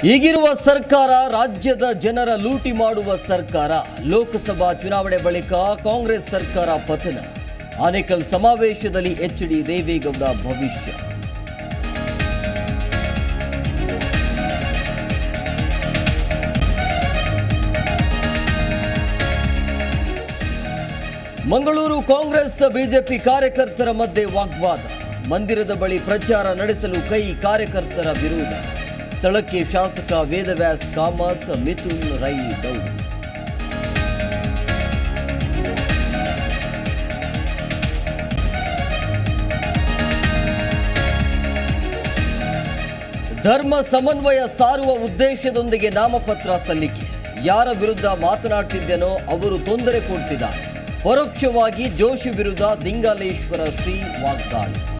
ಈಗಿರುವ ಸರ್ಕಾರ ರಾಜ್ಯದ ಜನರ ಲೂಟಿ ಮಾಡುವ ಸರ್ಕಾರ. ಲೋಕಸಭಾ ಚುನಾವಣೆ ಬಳಿಕ ಕಾಂಗ್ರೆಸ್ ಸರ್ಕಾರ ಪತನ. ಆನೇಕಲ್ ಸಮಾವೇಶದಲ್ಲಿ ಎಚ್.ಡಿ. ದೇವೇಗೌಡ ಭವಿಷ್ಯ. ಮಂಗಳೂರು ಕಾಂಗ್ರೆಸ್ ಬಿಜೆಪಿ ಕಾರ್ಯಕರ್ತರ ಮಧ್ಯೆ ವಾಗ್ವಾದ. ಮಂದಿರದ ಬಳಿ ಪ್ರಚಾರ ನಡೆಸಲು ಕೈ ಕಾರ್ಯಕರ್ತರ ವಿರೋಧ. ಸ್ಥಳಕ್ಕೆ ಶಾಸಕ ವೇದವ್ಯಾಸ್ ಕಾಮತ್, ಮಿಥುನ್ ರೈ ಗೌಡ್. ಧರ್ಮ ಸಮನ್ವಯ ಸಾರುವ ಉದ್ದೇಶದೊಂದಿಗೆ ನಾಮಪತ್ರ ಸಲ್ಲಿಕೆ. ಯಾರ ವಿರುದ್ಧ ಮಾತನಾಡ್ತಿದ್ದೇನೋ ಅವರು ತೊಂದರೆ ಕೊಡ್ತಿದ್ದಾರೆ. ಪರೋಕ್ಷವಾಗಿ ಜೋಶಿ ವಿರುದ್ಧ ದಿಂಗಾಲೇಶ್ವರ ಶ್ರೀ ವಾಗ್ದಾಳಿ.